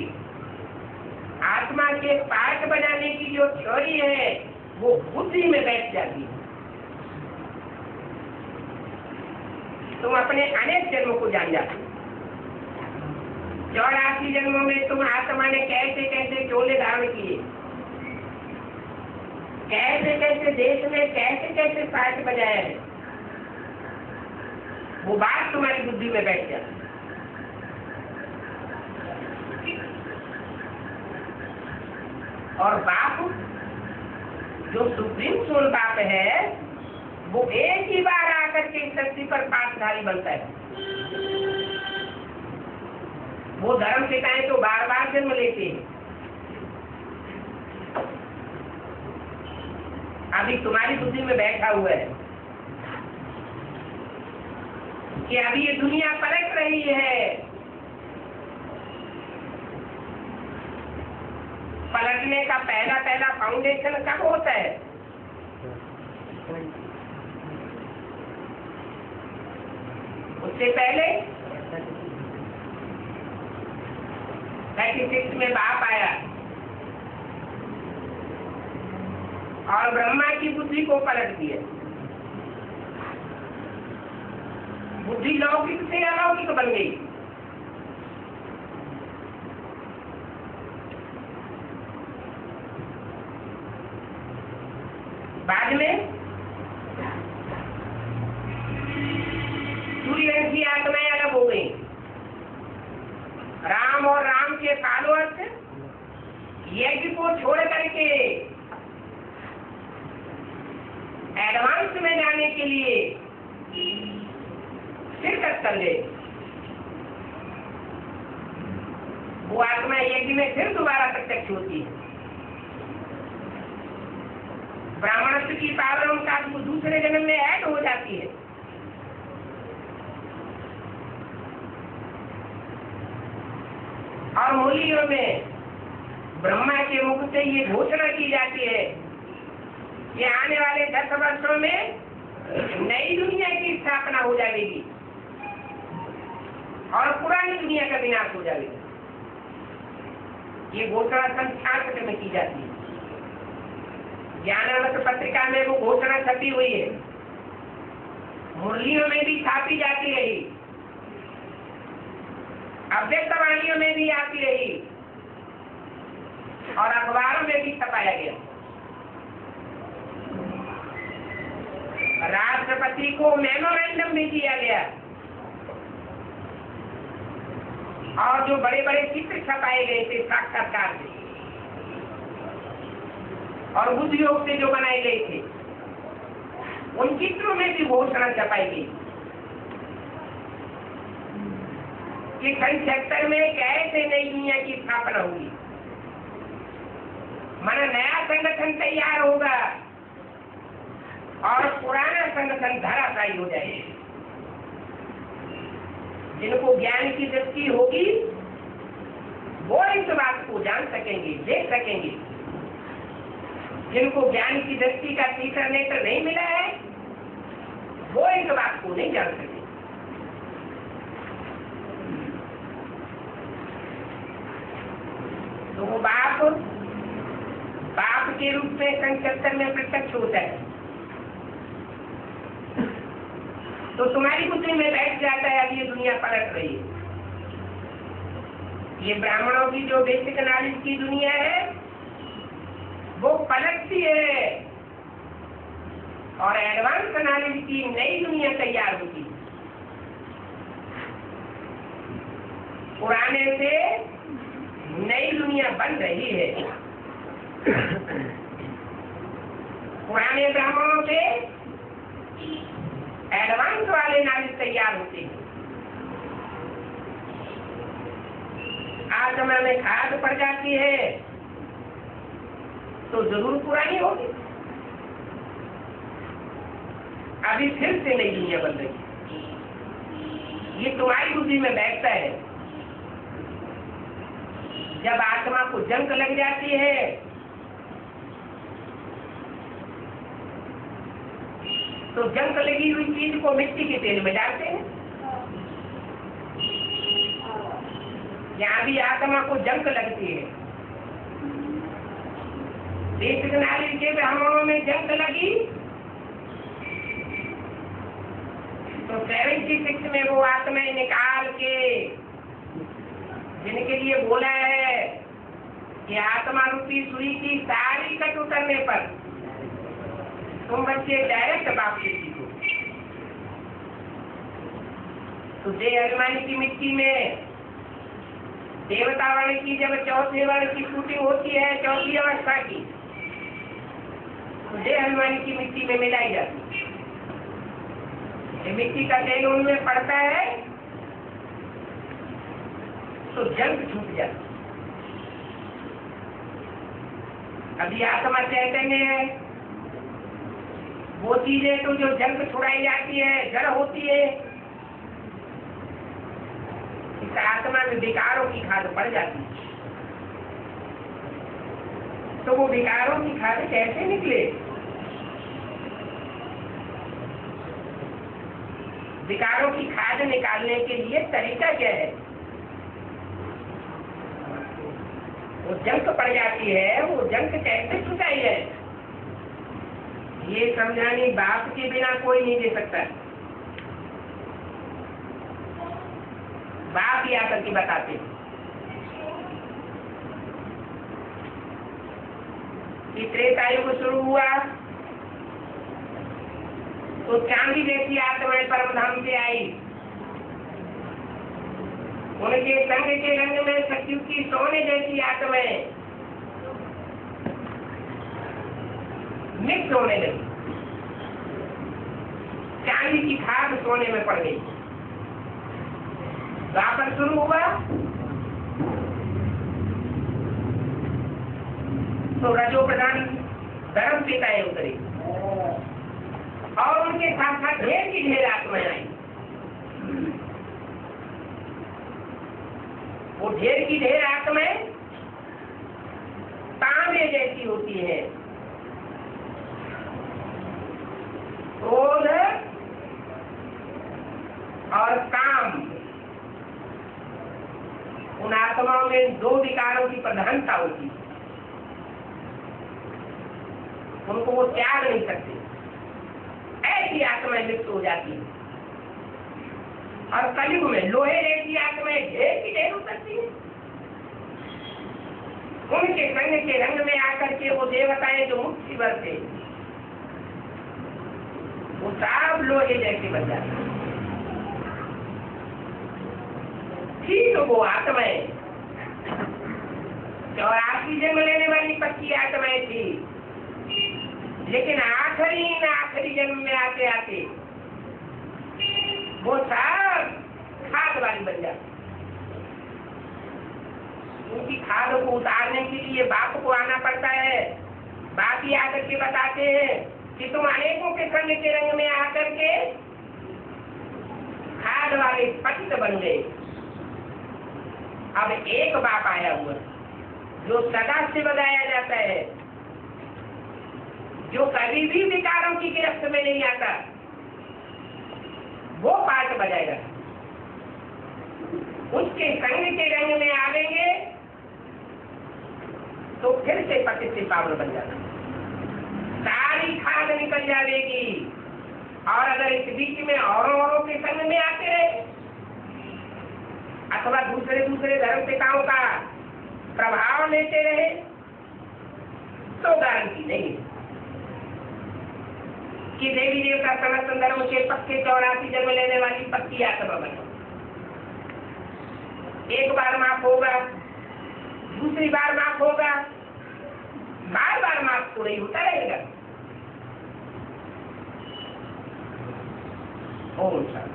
Speaker 1: आत्मा के पार्ट बनाने की जो थ्योरी है वो बुद्धि में बैठ जाती है। तुम अपने अनेक जन्मों को जान जाते हो। 84 जन्मों में तुम आत्मा ने कैसे कैसे चोले धारण किए, कैसे कैसे देश में कैसे कैसे पार्ट बजाया है, वो बात तुम्हारी बुद्धि में बैठ जाती है। और बाप जो सुप्रीम सोल बाप है वो एक ही बार आकर के इस धरती पर पाठधारी बनता है। वो धर्म पिताएं तो बार बार जन्म लेते हैं। अभी तुम्हारी बुद्धि में बैठा हुआ है कि अभी ये दुनिया पलट रही है। पलटने का पहला फाउंडेशन कब होता है? उससे पहले 36 में बाप आया और ब्रह्मा की बुद्धि को पलट दिया। बुद्धि लौकिक से अलौकिक बन गई। बाद में सूर्य की आत्माएं अलग हो गई। राम और राम के फॉलोअर्स यज्ञ को छोड़ करके एडवांस में जाने के लिए शिरकत कर गए। वो आत्मा यज्ञ में फिर दोबारा प्रत्यक्ष होती है। ब्राह्मणत्व की पावर उनका दूसरे जन्म में ऐड हो जाती है। और मूलियों में ब्रह्मा के मुख से ये घोषणा की जाती है कि आने वाले 10 वर्षों में नई दुनिया की स्थापना हो जाएगी और पुरानी दुनिया का विनाश हो जाएगा। ये घोषणा सन 66 में की जाती है। ज्ञानामृत पत्रिका में वो घोषणा छपी हुई है, मुरलियों में भी छापी जाती रही। अव्यक्त वाणियों में भी आती रही और अखबारों में भी छपाया गया। राष्ट्रपति को मेमोरेंडम भी दिया गया और जो बड़े बड़े चित्र छपाए गए थे साक्षात्कार से और बुद्धियोग से जो बनाए गए थे, उन चित्रों में भी घोषणा छपाई गई कि सन 76 में कैसे नई दुनिया की स्थापना होगी, माना नया संगठन तैयार होगा और पुराना संगठन धराशायी हो जाएगा। जिनको ज्ञान की दृष्टि होगी वो इस बात को जान सकेंगे, देख सकेंगे। जिनको ज्ञान की दृष्टि का तीसरा नेत्र नहीं मिला है वो इस बात को नहीं जान सके। तो वो बाप के रूप में सन 77 में प्रत्यक्ष होता है, तो तुम्हारी बुद्धि में बैठ जाता है अब ये दुनिया पलट रही है। ये ब्राह्मणों की जो बेसिक नॉलेज की दुनिया है वो पलटती है और एडवांस नॉलेज की नई दुनिया तैयार होती है। पुराने से नई दुनिया बन रही है। पुराने ब्राह्मणों से एडवांस वाले नॉलेज तैयार होते हैं। आत्मा में खाद पड़ जाती है तो जरूर पुरानी होगी। अभी फिर से नई दुनिया बन रही है। ये तुम्हारी बुद्धि में बैठता है। जब आत्मा को जंग लग जाती है तो जंग लगी हुई चीज को मिट्टी के तेल में डालते हैं। यहाँ भी आत्मा को जंग लगती है। बेसिक नॉलेज के ब्राह्मणों में जंग लगी तो 76 में वो आत्माएं निकाल के जिनके लिए बोला है कि आत्मा रूपी सुई की सारी कट उतरने पर तुम बच्चे डायरेक्ट बाप से सीखो। तो देह अभिमानी की मिट्टी में देवता वर्ण की जब चौथे वर्ण की शूटिंग होती है, चौथी अवस्था की, तो देह अभिमानी की मिट्टी में मिलाई जाती है। ये मिट्टी का तेल उनमें पड़ता है तो जंग छूट जाती। अभी आत्मा चैतन्य है, वो चीजें तो जो जंग छुड़ाई जाती है, जड़ होती है, इस आत्मा में विकारों की खाद पड़ जाती है। तो वो विकारों की खाद कैसे निकले? विकारों की खाद निकालने के लिए तरीका क्या है? वो जंग पड़ जाती है, वो जंग कैसे छुटाई है, ये समझाने बाप के बिना कोई नहीं दे सकता। बाप ही आकर के बताते। त्रेता युग शुरू हुआ तो चांदी जैसी आत्माएं परम धाम से आई। उनके संग के रंग में सत्युग की सोने जैसी आत्माएं मिक्स होने लगी। चांदी की खाद सोने में पड़ गई। द्वापर शुरू हुआ तो रजो प्रधान धर्म पिताएं उतरी और उनके साथ साथ ढेर की ढेर आत्माएं आई। वो ढेर की ढेर आत्माएं तांबे जैसी होती है। क्रोध और काम, उन आत्माओं में दो विकारों की प्रधानता होती है। उनको वो त्याग नहीं सकते। ऐसी आत्माएं लिप्त हो जाती है। और कलयुग में लोहे जैसी आत्माएं ढेर की ढेर हो सकती है। उनके संग के रंग में आकर के वो देवताएं जो मुक्ति बरते वो सब लोहे जैसे बन जाते। ठीक वो आत्माएं 84 जन्म लेने वाली पक्की आत्माएं थी, लेकिन आखिरी जन्म में आते आते वो सब खाद वाली बन जाती। उनकी खाद को उतारने के लिए बाप को आना पड़ता है। बाप ही आकर के बताते हैं कि तुम अनेकों के संग के रंग में आकर के खाद वाले पतित बन गए। अब एक बाप आया हुआ जो सदा से बजाया जाता है, जो कभी भी विकारों की गिरफ्त में नहीं आता, वो पाठ बजाएगा। उसके संग के रंग में आवेंगे तो फिर से पतित से पावन बन जाता, सारी खाद निकल जाएगी। और अगर इस बीच में औरों के संग में आते रहे अथवा दूसरे धर्म पिताओं का प्रभाव लेते रहे तो गारंटी नहीं कि देवी देवता सनातन धर्म के पक्के 84 जन्म लेने वाली पक्की आत्मा बने। एक बार माफ होगा, दूसरी बार माफ होगा, बार बार माफ तो नहीं होता रहेगा। ओम शांति।